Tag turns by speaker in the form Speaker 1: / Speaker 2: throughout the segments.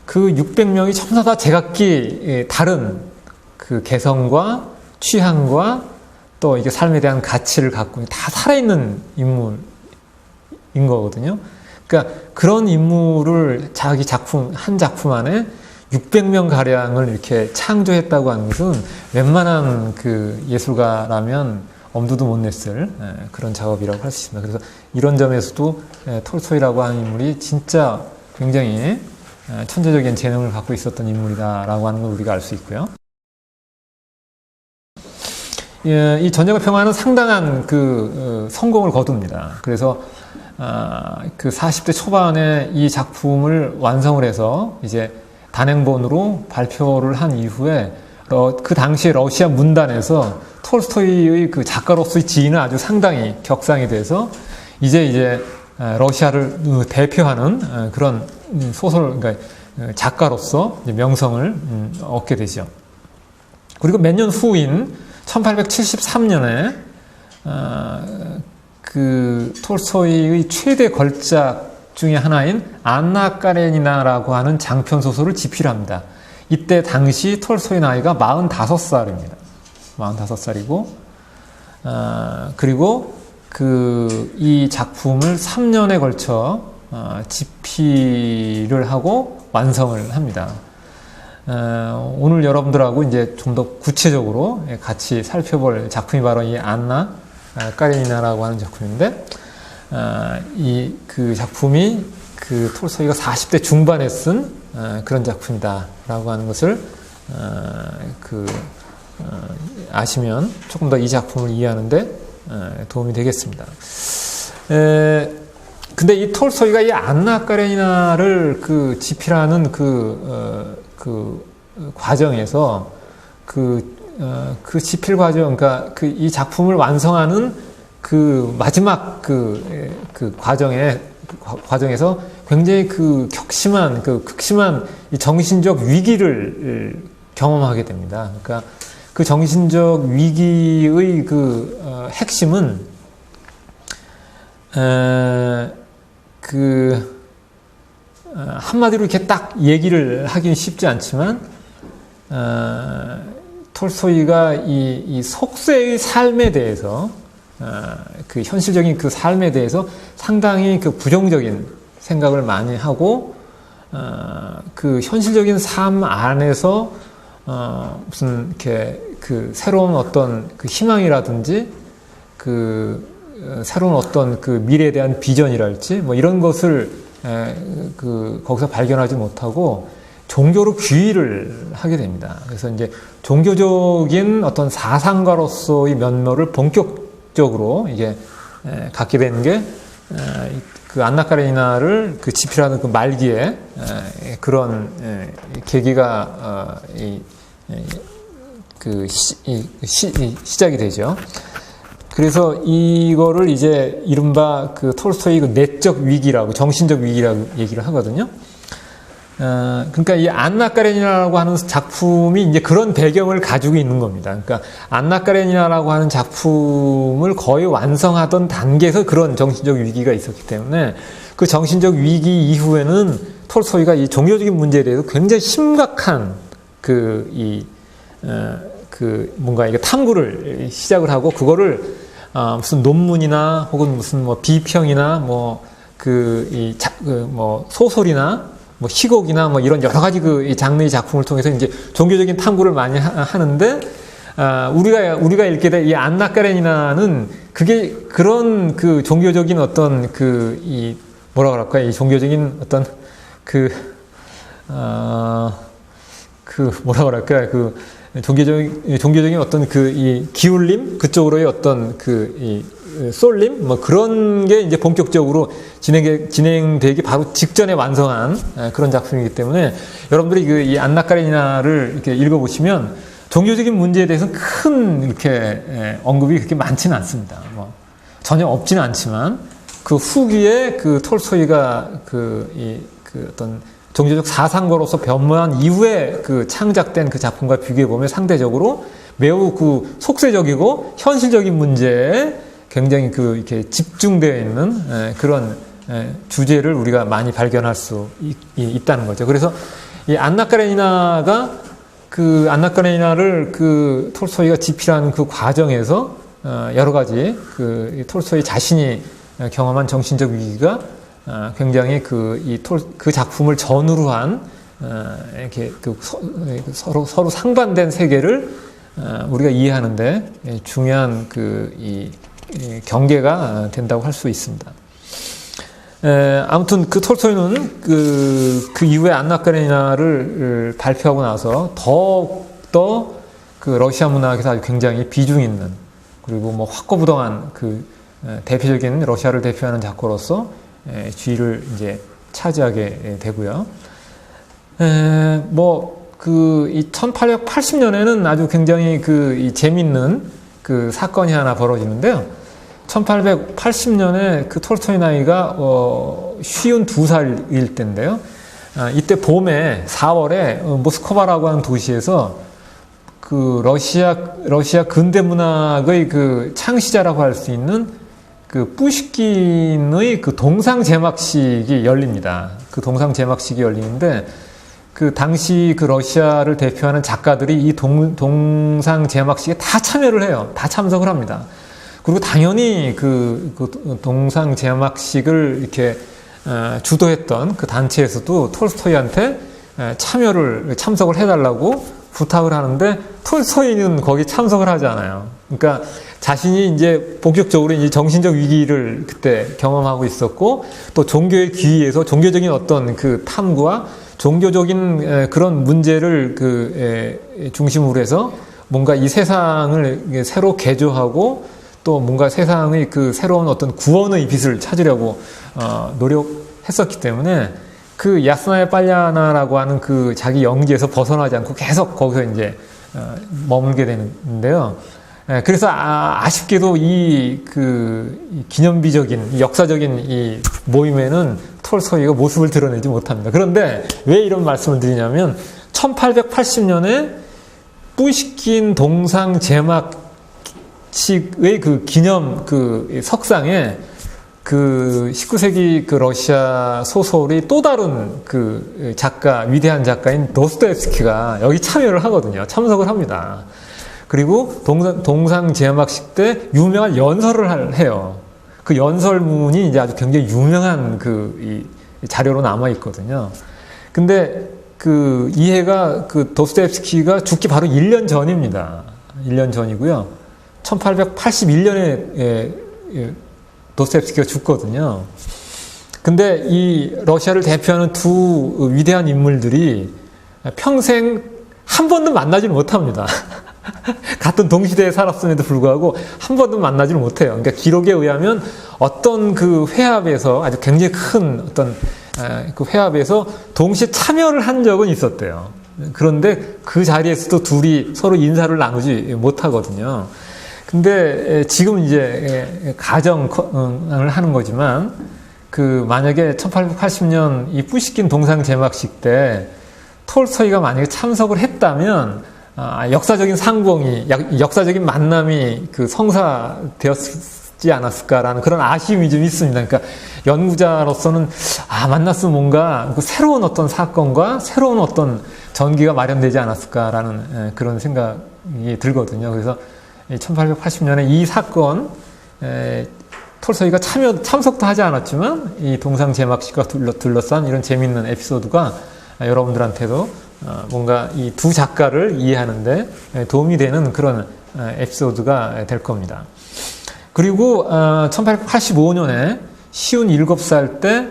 Speaker 1: 그 600명이 전부 다 제각기 다른 그 개성과 취향과 또 이게 삶에 대한 가치를 갖고 다 살아있는 인물인 거거든요. 그러니까 그런 인물을 자기 작품, 한 작품 안에 600명 가량을 이렇게 창조했다고 하는 것은 웬만한 그 예술가라면 엄두도 못 냈을 그런 작업이라고 할 수 있습니다. 그래서 이런 점에서도 톨스토이라고 하는 인물이 진짜 굉장히 천재적인 재능을 갖고 있었던 인물이다라고 하는 걸 우리가 알 수 있고요. 이 전쟁과 평화는 상당한 그 성공을 거둡니다. 그래서 그 40대 초반에 이 작품을 완성을 해서 이제 단행본으로 발표를 한 이후에 그 당시에 러시아 문단에서 톨스토이의 그 작가로서의 지위는 아주 상당히 격상이 돼서 이제 러시아를 대표하는 그런 소설, 그러니까 작가로서 명성을 얻게 되죠. 그리고 몇 년 후인 1873년에 그 톨스토이의 최대 걸작 중에 하나인 안나 까레니나라고 하는 장편 소설을 집필 합니다. 이때 당시 톨스토이 나이가 45살입니다. 45살이고 그리고 이 작품을 3년에 걸쳐 집필을 하고 완성을 합니다. 오늘 여러분들하고 이제 좀 더 구체적으로 같이 살펴볼 작품이 바로 이 안나 까레니나라고 하는 작품인데, 그 작품이 그 톨스토이가 40대 중반에 쓴 그런 작품이다라고 하는 것을 아시면 조금 더 이 작품을 이해하는데 도움이 되겠습니다. 근데 이 톨스토이가 이 안나 까레니나를 그 집필하는 그 과정에서 그 집필 과정, 그러니까 이 작품을 완성하는 그 마지막 그 과정에서 굉장히 그 극심한 이 정신적 위기를 경험하게 됩니다. 그러니까 그 정신적 위기의 핵심은 한마디로 이렇게 딱 얘기를 하기는 쉽지 않지만 톨스토이가 이 속세의 삶에 대해서 그 현실적인 그 삶에 대해서 상당히 그 부정적인 생각을 많이 하고 그 현실적인 삶 안에서 무슨 이렇게 그 새로운 어떤 그 희망이라든지 새로운 어떤 그 미래에 대한 비전이랄지 뭐 이런 것을 거기서 발견하지 못하고 종교로 귀의를 하게 됩니다. 그래서 이제 종교적인 어떤 사상가로서의 면모를 본격적으로 이제 갖게 되는 게 그 안나 까레니나를 그 집필하는 그 말기에 그런 계기가 시작이 되죠. 그래서 이거를 이제 이른바 그 톨스토이 그 내적 위기라고, 정신적 위기라고 얘기를 하거든요. 그러니까 이 안나 까레니나라고 하는 작품이 이제 그런 배경을 가지고 있는 겁니다. 그러니까 안나 까레니나라고 하는 작품을 거의 완성하던 단계에서 그런 정신적 위기가 있었기 때문에 그 정신적 위기 이후에는 톨스토이가 이 종교적인 문제에 대해서 굉장히 심각한 뭔가 이게 탐구를 시작을 하고 그거를 무슨 논문이나 혹은 무슨 뭐 비평이나 뭐 소설이나 뭐 희곡이나 뭐 이런 여러 가지 이 장르의 작품을 통해서 이제 종교적인 탐구를 많이 하는데 우리가 읽게 될 이 안나 까레니나는 그게 그런 그 종교적인 어떤 뭐라 그럴까, 이 종교적인 어떤 뭐라 그럴까, 종교적인 어떤 이 기울림 그쪽으로의 어떤 쏠림 뭐 그런 게 이제 본격적으로 진행되기 바로 직전에 완성한 그런 작품이기 때문에 여러분들이 이 안나 까레니나를 이렇게 읽어보시면 종교적인 문제에 대해서 큰 이렇게 언급이 그렇게 많지는 않습니다. 뭐 전혀 없지는 않지만 그 후기에 그 톨스토이가 어떤 종교적 사상가로서 변모한 이후에 창작된 그 작품과 비교해 보면 상대적으로 매우 속세적이고 현실적인 문제에 굉장히 이렇게 집중되어 있는 그런 주제를 우리가 많이 발견할 수 있다는 거죠. 그래서 이 안나 까레니나가 그 안나 까레니나를 그 톨스토이가 집필한 그 과정에서 여러 가지 그 톨스토이 자신이 경험한 정신적 위기가 굉장히 그 작품을 전후로 한 이렇게 서로 상반된 세계를 우리가 이해하는데 중요한 이 경계가 된다고 할 수 있습니다. 아무튼 그 톨스토이는 그 이후에 안나 까레니나를 발표하고 나서 더욱더 그 러시아 문학에서 아주 굉장히 비중 있는 그리고 뭐 확고부동한 그 대표적인 러시아를 대표하는 작가로서 지위를 이제 차지하게 되고요. 이 1880년에는 아주 굉장히 이 재밌는 그 사건이 하나 벌어지는데요. 1880년에 그 톨스토이 나이가 52살일 때인데요. 이때 봄에 4월에 모스크바라고 하는 도시에서 그 러시아 근대 문학의 그 창시자라고 할 수 있는 그 푸시킨의 그 동상 제막식이 열립니다. 그 동상 제막식이 열리는데 그 당시 그 러시아를 대표하는 작가들이 이 동상 제막식에 다 참여를 해요. 다 참석을 합니다. 그리고 당연히 그 동상 제막식을 이렇게 주도했던 그 단체에서도 톨스토이한테 참석을 해달라고 부탁을 하는데 톨스토이는 거기 참석을 하지 않아요. 그러니까 자신이 이제 본격적으로 이제 정신적 위기를 그때 경험하고 있었고 또 종교의 기위에서 종교적인 어떤 그 탐구와 종교적인 그런 문제를 중심으로 해서 뭔가 이 세상을 새로 개조하고 또 뭔가 세상의 그 새로운 어떤 구원의 빛을 찾으려고 노력했었기 때문에 그 야스나야 빨야나라고 하는 그 자기 영지에서 벗어나지 않고 계속 거기서 이제 머물게 되는데요. 그래서 아쉽게도 이 기념비적인 역사적인 이 모임에는 톨스토이가 모습을 드러내지 못합니다. 그런데 왜 이런 말씀을 드리냐면 1880년에 푸시킨 동상 제막 식의 그 기념 그 석상에 그 19세기 그 러시아 소설의 또 다른 그 작가, 위대한 작가인 도스토옙스키가 여기 참여를 하거든요. 참석을 합니다. 그리고 동상 제막식 때 유명한 연설을 해요. 그 연설문이 이제 아주 굉장히 유명한 이 자료로 남아 있거든요. 근데 그 이해가 그 도스토옙스키가 죽기 바로 1년 전입니다. 1년 전이고요. 1881년에 도스토옙스키가 죽거든요. 근데 이 러시아를 대표하는 두 위대한 인물들이 평생 한 번도 만나지를 못합니다. 같은 동시대에 살았음에도 불구하고 한 번도 만나지를 못해요. 그러니까 기록에 의하면 어떤 그 회합에서 아주 굉장히 큰 어떤 그 회합에서 동시에 참여를 한 적은 있었대요. 그런데 그 자리에서도 둘이 서로 인사를 나누지 못하거든요. 근데 지금 이제 가정을 하는 거지만 그 만약에 1880년 이 푸시킨 동상 제막식 때 톨스토이가 만약에 참석을 했다면 역사적인 상봉이 역사적인 만남이 그 성사되었지 않았을까라는 그런 아쉬움이 좀 있습니다. 그러니까 연구자로서는 만났으면 뭔가 그 새로운 어떤 사건과 새로운 어떤 전기가 마련되지 않았을까라는 그런 생각이 들거든요. 그래서 1880년에 이 사건 톨스토이가 참석도 하지 않았지만 이 동상 제막식과 둘러싼 이런 재미있는 에피소드가 여러분들한테도 뭔가 이 두 작가를 이해하는데 도움이 되는 그런 에피소드가 될 겁니다. 그리고 1885년에 57살 때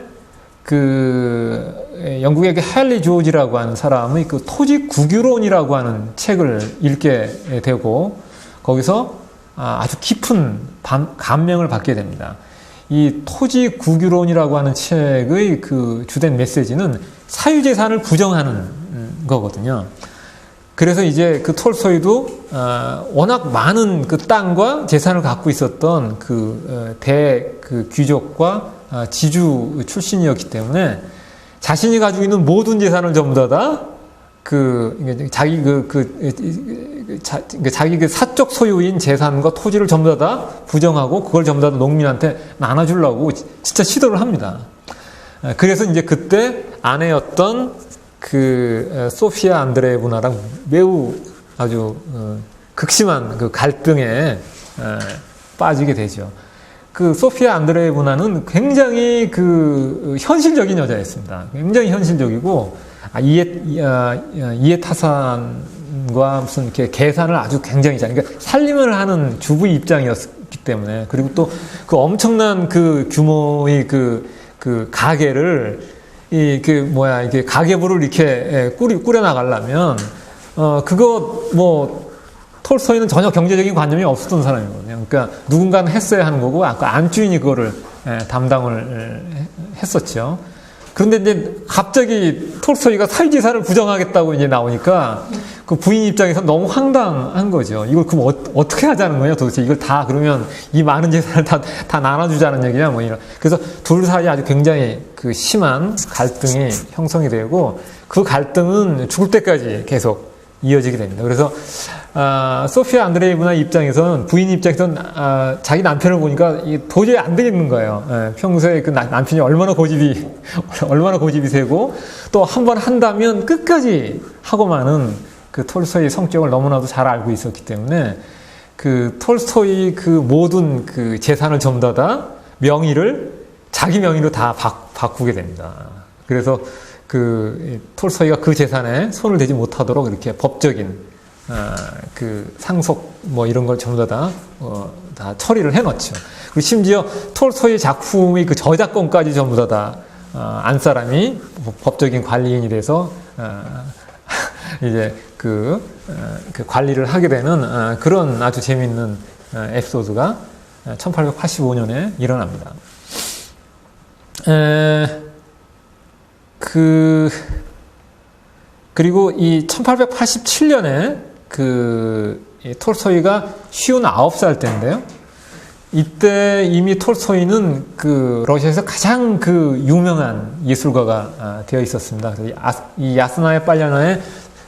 Speaker 1: 그 영국의 헨리 조지라고 하는 사람의 그 토지 국유론이라고 하는 책을 읽게 되고 거기서 아주 깊은 감명을 받게 됩니다. 이 토지 국유론이라고 하는 책의 그 주된 메시지는 사유재산을 부정하는 거거든요. 그래서 이제 그 톨스토이도 워낙 많은 그 땅과 재산을 갖고 있었던 그 귀족과 지주 출신이었기 때문에 자신이 가지고 있는 모든 재산을 전부 다 자기 그 사적 소유인 재산과 토지를 전부 다 부정하고 그걸 전부 다 농민한테 나눠주려고 진짜 시도를 합니다. 그래서 이제 그때 아내였던 소피아 안드레예브나랑 매우 아주 극심한 그 갈등에 빠지게 되죠. 소피아 안드레예브나는 굉장히 현실적인 여자였습니다. 굉장히 현실적이고 이해타산과 무슨 이렇게 계산을 아주 굉장히 그러니까 살림을 하는 주부 입장이었기 때문에, 그리고 또 엄청난 규모의 가게를 이게 가계부를 이렇게 꾸려 나가려면 톨스토이는 전혀 경제적인 관념이 없었던 사람이거든요. 그러니까 누군가는 했어야 하는 거고, 아까 안주인이 그거를 담당을 했었죠. 그런데 이제 갑자기 톨스토이가 사유지사를 부정하겠다고 이제 나오니까 그 부인 입장에서 너무 황당한 거죠. 이걸 그럼 어떻게 하자는 거냐 도대체. 이걸 다 그러면 이 많은 재산을 다 나눠주자는 얘기냐 뭐 이런. 그래서 둘 사이에 아주 굉장히 심한 갈등이 형성이 되고, 그 갈등은 죽을 때까지 계속 이어지게 됩니다. 그래서 소피아 안드레이브나 입장에서는, 부인 입장에서는 자기 남편을 보니까 도저히 안 되겠는 거예요. 평소에 그 남편이 얼마나 고집이 세고, 또 한 번 한다면 끝까지 하고 마는 톨스토이의 성격을 너무나도 잘 알고 있었기 때문에 톨스토이 모든 재산을 전부 다 명의를 자기 명의로 다 바꾸게 됩니다. 그래서 톨스토이가 그 재산에 손을 대지 못하도록 이렇게 법적인 상속 뭐 이런 걸 전부 다 처리를 해놓죠. 그리고 심지어 톨스토이 작품의 저작권까지 전부 다 안 사람이 법적인 관리인이 돼서 이제 관리를 하게 되는 그런 아주 재미있는 에피소드가 1885년에 일어납니다. 그리고 이 1887년에 톨스토이가 59살 때인데요. 이때 이미 톨스토이는 러시아에서 가장 유명한 예술가가 되어 있었습니다. 이 야스나야 빨랴나의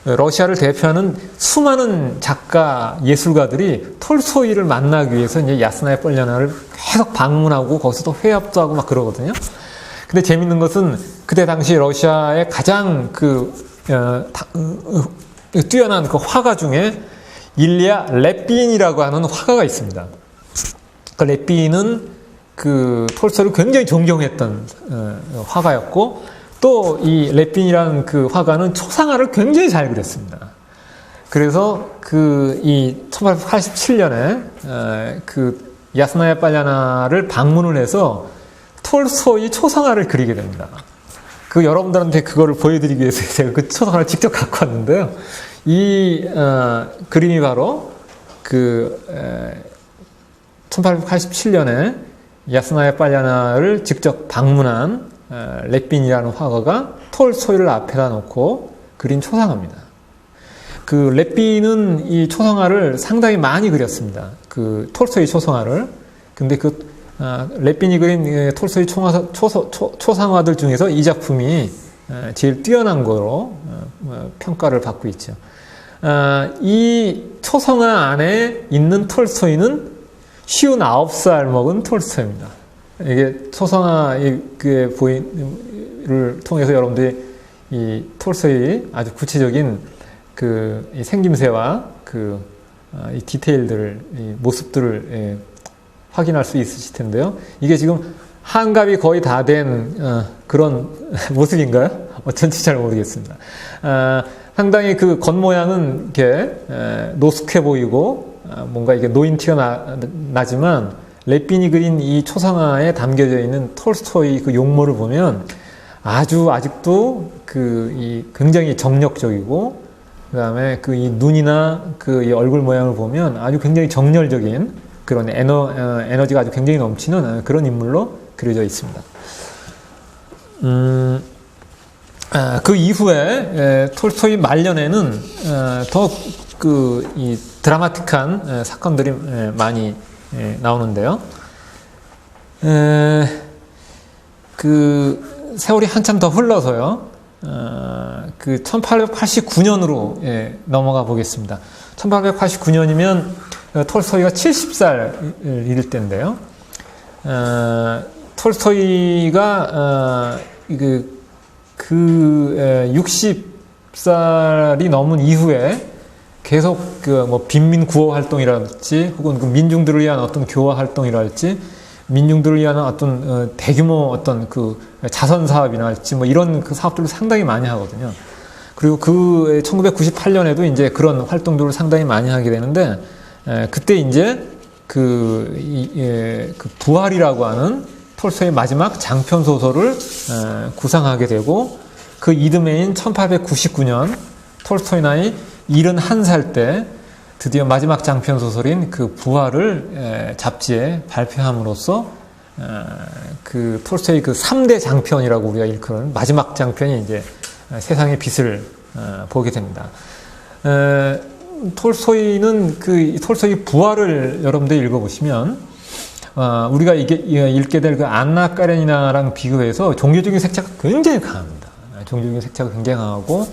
Speaker 1: 러시아를 대표하는 수많은 작가, 예술가들이 톨스토이를 만나기 위해서 이제 야스나야 빨랴나를 계속 방문하고 거기서도 회합도 하고 막 그러거든요. 근데 재밌는 것은 그때 당시 러시아의 가장 뛰어난 화가 중에 일리아 렛빈이라고 하는 화가가 있습니다. 렛빈은 톨스토이를 굉장히 존경했던 화가였고, 또 이 렛빈이라는 화가는 초상화를 굉장히 잘 그렸습니다. 그래서 이 1887년에 야스나야 빨랴나를 방문을 해서 톨스토이 초상화를 그리게 됩니다. 여러분들한테 그거를 보여드리기 위해서 제가 그 초상화를 직접 갖고 왔는데요. 이 그림이 바로 1887년에 야스나야 빨랴나를 직접 방문한 렛빈이라는 화가가 톨스토이를 앞에다 놓고 그린 초상화입니다. 렛빈은 이 초상화를 상당히 많이 그렸습니다. 톨스토이 초상화를. 근데 렛빈이 그린 톨스토이 초상화들 중에서 이 작품이 제일 뛰어난 거로 평가를 받고 있죠. 이 초상화 안에 있는 톨스토이는 59살 먹은 톨스토이입니다. 이게 초상화의 보이를 통해서 여러분들이 이 톨스토이의 아주 구체적인 이 생김새와 이 디테일들을, 이 모습들을 확인할 수 있으실 텐데요. 이게 지금 한갑이 거의 다 된 그런 모습인가요? 어쩐지 잘 모르겠습니다. 상당히 겉모양은 이렇게 노숙해 보이고 뭔가 이게 노인 티가 나지만, 렛빈이 그린 이 초상화에 담겨져 있는 톨스토이 용모를 보면 아직도 이 굉장히 정력적이고, 그 다음에 이 눈이나 이 얼굴 모양을 보면 아주 굉장히 정열적인 그런 에너지가 아주 굉장히 넘치는 그런 인물로 그려져 있습니다. 그 이후에 톨스토이 말년에는 더 이 드라마틱한 사건들이 많이 나오는데요. 세월이 한참 더 흘러서요. 1889년으로 넘어가 보겠습니다. 1889년이면 톨스토이가 70살을 이를 때인데요. 톨스토이가 그 60살이 넘은 이후에 계속 그 뭐 빈민 구호 활동이랄지 혹은 그 민중들을 위한 어떤 교화 활동이랄지 민중들을 위한 어떤 대규모 어떤 그 자선 사업이나 할지 뭐 이런 그 사업들을 상당히 많이 하거든요. 그리고 그 1998년에도 이제 그런 활동들을 상당히 많이 하게 되는데 그때 이제 그 부활이라고 하는 톨스토이의 마지막 장편 소설을 구상하게 되고 그 이듬해인 1899년 톨스토이 나이 71살 때 드디어 마지막 장편 소설인 그 부활을 잡지에 발표함으로써 그 톨스토이 그 3대 장편이라고 우리가 일컫는 마지막 장편이 이제 세상의 빛을 보게 됩니다. 톨스토이는 그 톨스토이 부활을 여러분들 읽어보시면 우리가 읽게 될 그 안나 까레니나랑 비교해서 종교적인 색채가 굉장히 강합니다. 종교적인 색채가 굉장히 강하고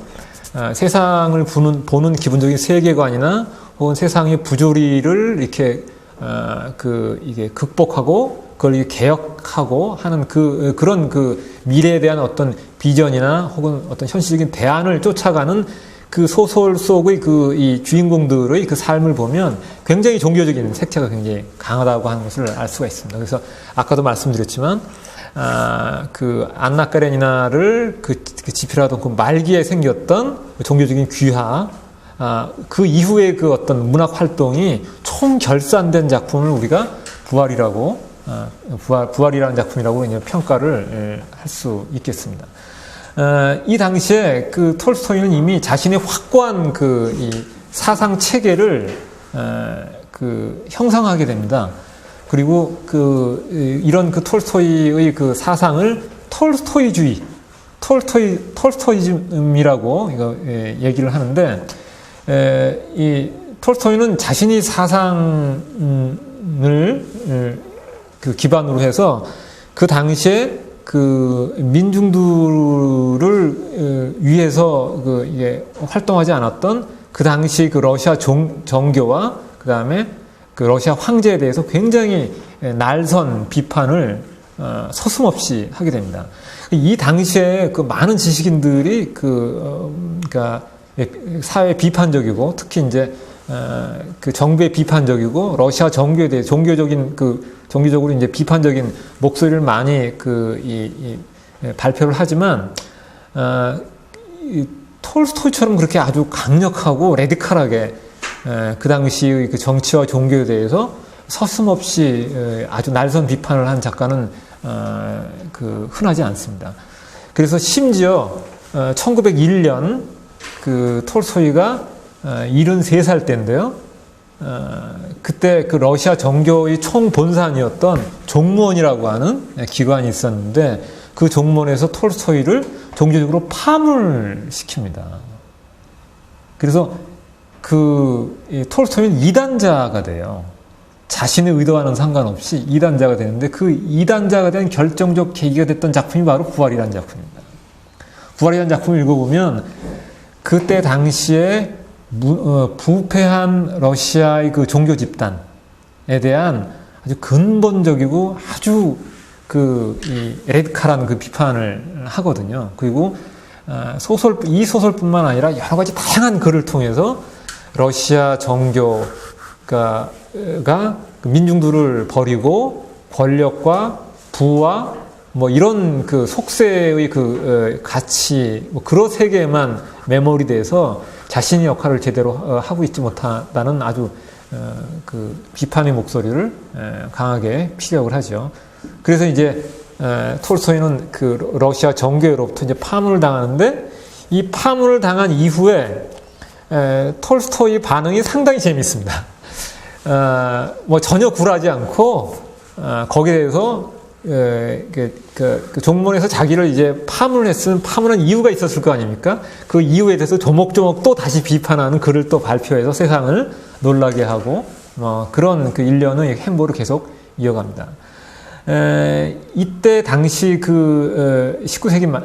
Speaker 1: 세상을 보는 기본적인 세계관이나 혹은 세상의 부조리를 이렇게 이게 극복하고 그걸 개혁하고 하는 그런 그 미래에 대한 어떤 비전이나 혹은 어떤 현실적인 대안을 쫓아가는 그 소설 속의 이 주인공들의 그 삶을 보면 굉장히 종교적인 색채가 굉장히 강하다고 하는 것을 알 수가 있습니다. 그래서 아까도 말씀드렸지만 그 안나 까레니나를 그 집필하던 그 말기에 생겼던 종교적인 귀화, 그 이후에 그 어떤 문학 활동이 총 결산된 작품을 우리가 부활이라는 작품이라고 이제 평가를 할 수 있겠습니다. 이 당시에 그 톨스토이는 이미 자신의 확고한 이 사상 체계를 형성하게 됩니다. 그리고 이런 톨스토이의 그 사상을 톨스토이즘이라고 이거 얘기를 하는데, 이 톨스토이는 자신이 사상을 그 기반으로 해서 그 당시에 그 민중들을 위해서 이게 활동하지 않았던 그 당시 그 러시아 정교와 그 다음에 그 러시아 황제에 대해서 굉장히 날선 비판을 서슴없이 하게 됩니다. 이 당시에 그 많은 지식인들이 그러니까 사회 비판적이고 특히 이제 그 정부에 비판적이고 러시아 정교에 대해 종교적으로 이제 비판적인 목소리를 많이 발표를 하지만 이 톨스토이처럼 그렇게 아주 강력하고 레디컬하게 그 당시의 그 정치와 종교에 대해서 서슴없이 아주 날선 비판을 한 작가는 흔하지 않습니다. 그래서 심지어 1901년 그 톨스토이가 73살 때인데요. 그때 그 러시아 정교의 총본산이었던 종무원이라고 하는 기관이 있었는데 그 종무원에서 톨스토이를 종교적으로 파문을 시킵니다. 그래서 이 톨스토이는 이단자가 돼요. 자신의 의도와는 상관없이 이단자가 되는데 그 이단자가 된 결정적 계기가 됐던 작품이 바로 부활이라는 작품입니다. 부활이라는 작품을 읽어보면 그때 당시에 부패한 러시아의 그 종교 집단에 대한 아주 근본적이고 아주 이 레디컬한 그 비판을 하거든요. 그리고 이 소설뿐만 아니라 여러 가지 다양한 글을 통해서 러시아 정교가 민중들을 버리고 권력과 부와 뭐 이런 그 속세의 가치, 뭐 그런 세계에만 매몰이 돼서 자신의 역할을 제대로 하고 있지 못하다는 아주 비판의 목소리를 강하게 피력을 하죠. 그래서 이제 톨스토이는 그 러시아 정교회로부터 이제 파문을 당하는데 이 파문을 당한 이후에 톨스토이 반응이 상당히 재미있습니다. 뭐 전혀 굴하지 않고 거기에 대해서 그 종문에서 자기를 이제 파문을 했으면 파문한 이유가 있었을 거 아닙니까? 그 이유에 대해서 조목조목 또 다시 비판하는 글을 또 발표해서 세상을 놀라게 하고 그런 그 일련의 행보를 계속 이어갑니다. 이때 당시 19세기 말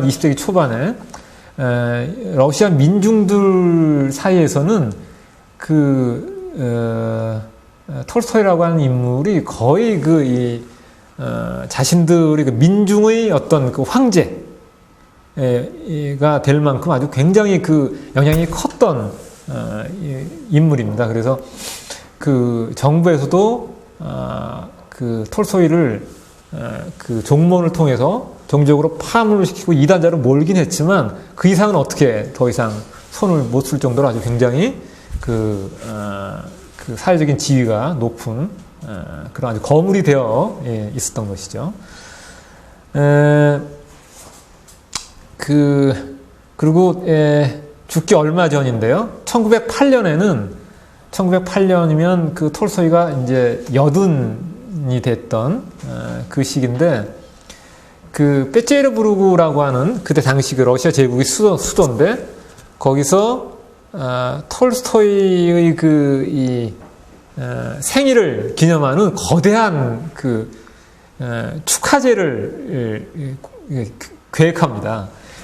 Speaker 1: 20세기 초반에 러시아 민중들 사이에서는 톨스토이라고 하는 인물이 거의 자신들의 민중의 어떤 그 황제, 가 될 만큼 아주 굉장히 그 영향이 컸던 인물입니다. 그래서 그 정부에서도 그 톨스토이를 그 종문을 통해서 정적으로 파문을 시키고 이단자로 몰긴 했지만 그 이상은 어떻게 더 이상 손을 못 쓸 정도로 아주 굉장히 그 사회적인 지위가 높은 그런 아주 거물이 되어 있었던 것이죠. 그리고 죽기 얼마 전인데요. 1908년이면 그 톨스토이가 이제 여든이 됐던 그 시기인데 그 페테르부르크라고 하는 그때 당시 그 러시아 제국의 수도인데 거기서 톨스토이의 생일을 기념하는 거대한 그 축하제를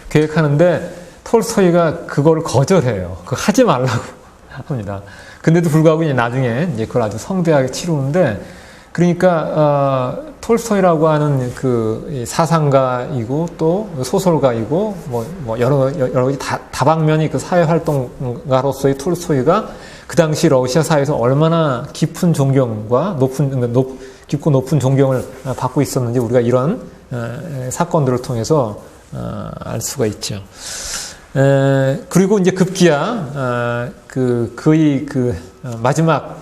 Speaker 1: 계획하는데 톨스토이가 그걸 거절해요. 그거 하지 말라고 합니다. 근데도 불구하고 이제 나중에 이제 그걸 아주 성대하게 치르는데 그러니까 톨스토이라고 하는 그 사상가이고 또 소설가이고 뭐 여러 가지 다방면이 그 사회 활동가로서의 톨스토이가 그 당시 러시아 사회에서 얼마나 깊은 존경과 깊고 높은 존경을 받고 있었는지 우리가 이런 사건들을 통해서 알 수가 있죠. 그리고 이제 급기야 그의 마지막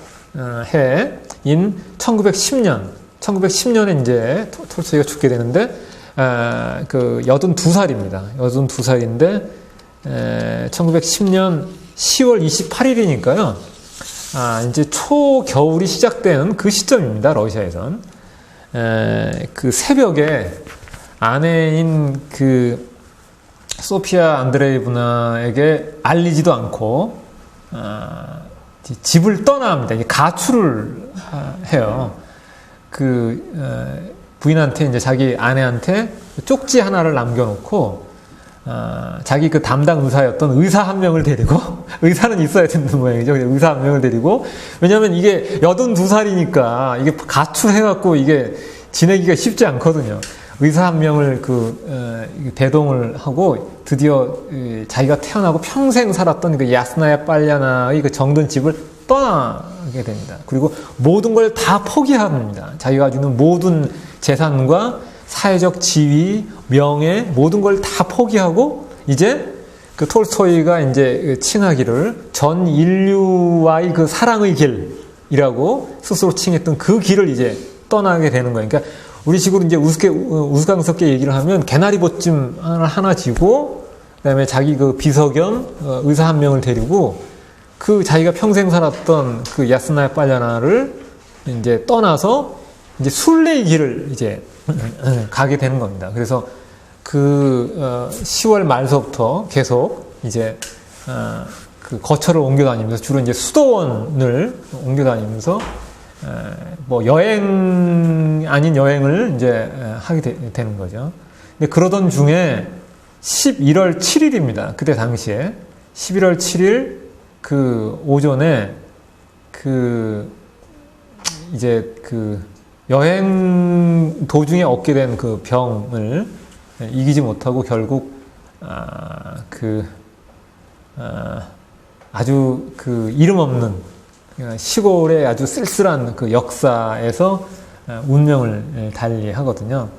Speaker 1: 해인 1910년에 이제 톨스토이가 죽게 되는데 그 82살입니다. 82살인데 1910년 10월 28일이니까요. 이제 초겨울이 시작되는 그 시점입니다. 러시아에선. 그 새벽에 아내인 그 소피아 안드레이브나에게 알리지도 않고 집을 떠나 합니다. 가출을 해요. 그 부인한테 이제 자기 아내한테 쪽지 하나를 남겨놓고 자기 그 담당 의사였던 의사 한 명을 데리고 의사는 있어야 되는 모양이죠. 의사 한 명을 데리고 왜냐하면 이게 82살이니까 이게 가출해갖고 이게 지내기가 쉽지 않거든요. 의사 한 명을 대동을 하고 드디어 자기가 태어나고 평생 살았던 그 야스나야 빨랴나의 그 정든 집을 떠나게 됩니다. 그리고 모든 걸 다 포기합니다. 자기가 가지고 있는 모든 재산과 사회적 지위, 명예 모든 걸 다 포기하고 이제 그 톨스토이가 이제 칭하기를 전 인류와의 그 사랑의 길이라고 스스로 칭했던 그 길을 이제 떠나게 되는 거예요. 그러니까 우리 식으로 이제 우스꽝스럽게 얘기를 하면 개나리 보찜 하나 지고 그다음에 자기 그 비서 겸 의사 한 명을 데리고 그 자기가 평생 살았던 그 야스나야 빨랴나를 이제 떠나서 이제 순례의 길을 이제 가게 되는 겁니다. 그래서 그 10월 말서부터 계속 이제 그 거처를 옮겨 다니면서 주로 이제 수도원을 옮겨 다니면서 뭐 여행 아닌 여행을 이제 하게 되는 거죠. 근데 그러던 중에 11월 7일입니다. 그때 당시에 11월 7일 그 오전에 그 이제 그 여행 도중에 얻게 된 그 병을 이기지 못하고 결국 아주 그 이름 없는 시골의 아주 쓸쓸한 그 역사에서 운명을 달리하거든요.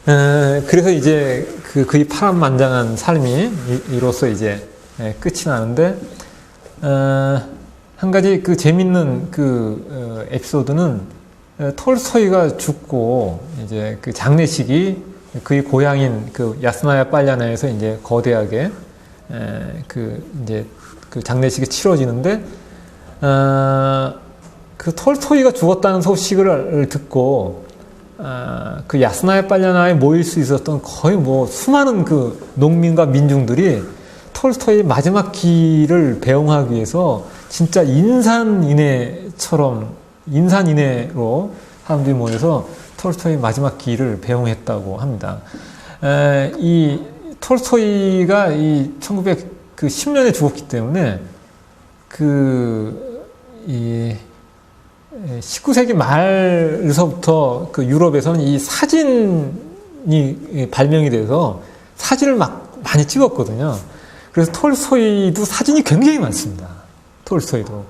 Speaker 1: 그래서 이제 그의 파란만장한 삶이 이로써 이제 끝이 나는데 한 가지 그 재밌는 그 에피소드는 톨스토이가 죽고 이제 그 장례식이 그의 고향인 그 야스나야 빨랴나에서 이제 거대하게 그 이제 그 장례식이 치러지는데 그 톨스토이가 죽었다는 소식을 듣고 그 야스나야 빨랴나에 모일 수 있었던 거의 뭐 수많은 그 농민과 민중들이 톨스토이의 마지막 길을 배웅하기 위해서 진짜 인산인해로 사람들이 모여서 톨스토이의 마지막 길을 배웅했다고 합니다. 이 톨스토이가 이 1910년에 죽었기 때문에 이 19세기 말서부터 그 유럽에서는 이 사진이 발명이 돼서 사진을 막 많이 찍었거든요. 그래서 톨스토이도 사진이 굉장히 많습니다. 톨스토이도.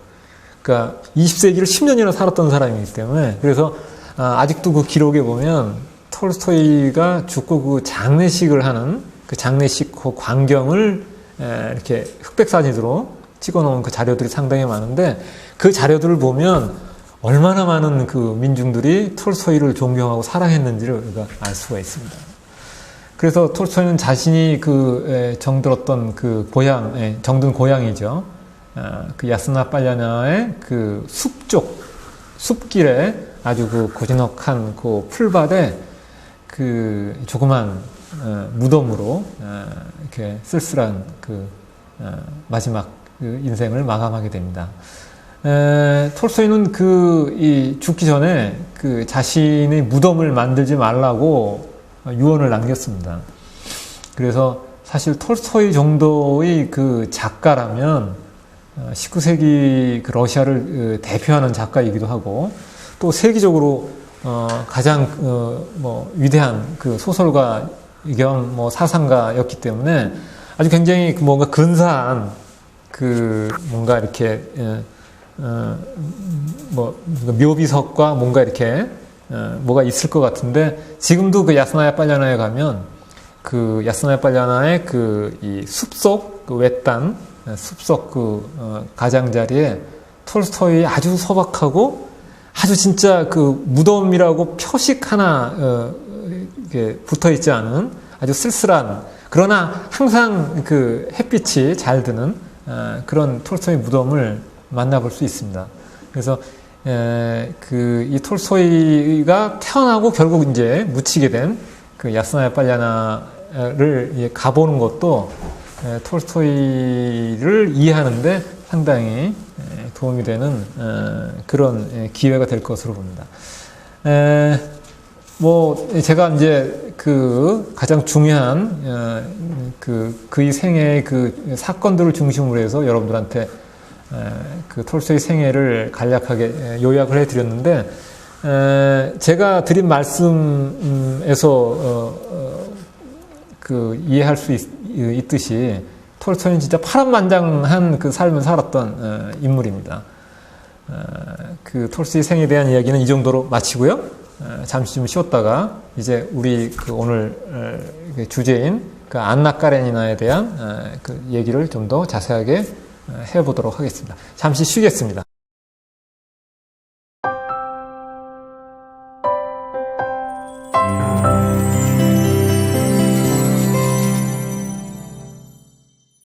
Speaker 1: 그러니까 20세기를 10년이나 살았던 사람이기 때문에 그래서 아직도 그 기록에 보면 톨스토이가 죽고 그 장례식을 하는 그 장례식 그 광경을 이렇게 흑백 사진으로 찍어 놓은 그 자료들이 상당히 많은데 그 자료들을 보면 얼마나 많은 그 민중들이 톨스토이를 존경하고 사랑했는지를 우리가 알 수가 있습니다. 그래서 톨스토이는 자신이 정들었던 그 고향, 정든 고향이죠. 그 야스나 빨랴나의 그 숲길에 아주 그 고즈넉한 그 풀밭에 그 조그만 무덤으로 이렇게 쓸쓸한 그 마지막 그 인생을 마감하게 됩니다. 톨스토이는 이 죽기 전에 그 자신의 무덤을 만들지 말라고 유언을 남겼습니다. 그래서 사실 톨스토이 정도의 그 작가라면 19세기 그 러시아를 대표하는 작가이기도 하고 또 세계적으로 가장 위대한 그 소설가 겸 사상가였기 때문에 아주 굉장히 뭔가 근사한 그 뭔가 이렇게 묘비석과 뭔가 이렇게 뭐가 있을 것 같은데 지금도 그 야스나야 빨랴나에 가면 그 야스나야 빨랴나의 그 이 숲속 그 외딴 숲속 그 가장자리에 톨스토이의 아주 소박하고 아주 진짜 그 무덤이라고 표식 하나 이렇게 붙어 있지 않은 아주 쓸쓸한 그러나 항상 그 햇빛이 잘 드는 그런 톨스토이 무덤을 만나볼 수 있습니다. 그래서 이 톨스토이가 태어나고 결국 이제 묻히게 된 그 야스나야 빨랴나를 가보는 것도 톨스토이를 이해하는데 상당히 도움이 되는 그런 기회가 될 것으로 봅니다. 제가 이제 그 가장 중요한 그의 생애의 그 사건들을 중심으로 해서 여러분들한테 그 톨스토이 생애를 간략하게 요약을 해드렸는데 제가 드린 말씀에서 그 이해할 수 있듯이 톨스토이는 진짜 파란만장한 그 삶을 살았던 인물입니다. 그 톨스토이 생에 대한 이야기는 이 정도로 마치고요. 잠시 좀 쉬었다가 이제 우리 그 오늘 주제인 그 안나 까레니나에 대한 그 얘기를 좀 더 자세하게 해보도록 하겠습니다. 잠시 쉬겠습니다.